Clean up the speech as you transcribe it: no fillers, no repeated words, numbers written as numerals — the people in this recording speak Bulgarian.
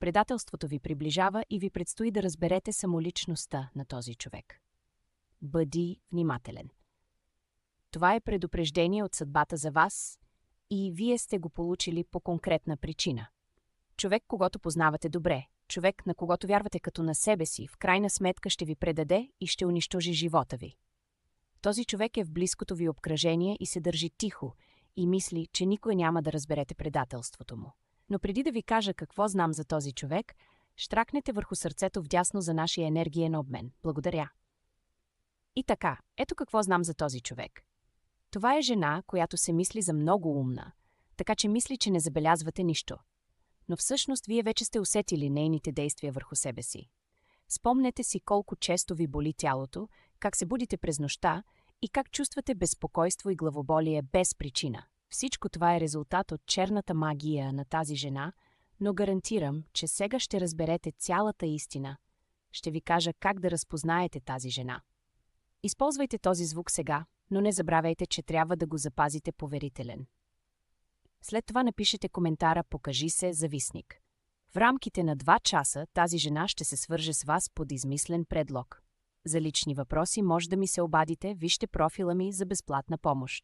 Предателството ви приближава и ви предстои да разберете самоличността на този човек. Бъди внимателен. Това е предупреждение от съдбата за вас и вие сте го получили по конкретна причина. Човек, когото познавате добре, човек, на когото вярвате като на себе си, в крайна сметка ще ви предаде и ще унищожи живота ви. Този човек е в близкото ви обкръжение и се държи тихо и мисли, че никой няма да разберете предателството му. Но преди да ви кажа какво знам за този човек, щракнете върху сърцето вдясно за нашия енергиен обмен. Благодаря. И така, ето какво знам за този човек. Това е жена, която се мисли за много умна, така че мисли, че не забелязвате нищо. Но всъщност вие вече сте усетили нейните действия върху себе си. Спомнете си колко често ви боли тялото, как се будите през нощта и как чувствате безпокойство и главоболие без причина. Всичко това е резултат от черната магия на тази жена, но гарантирам, че сега ще разберете цялата истина. Ще ви кажа как да разпознаете тази жена. Използвайте този звук сега, но не забравяйте, че трябва да го запазите поверителен. След това напишете коментара «Покажи се, завистник». В рамките на 2 часа тази жена ще се свърже с вас под измислен предлог. За лични въпроси може да ми се обадите, вижте профила ми за безплатна помощ.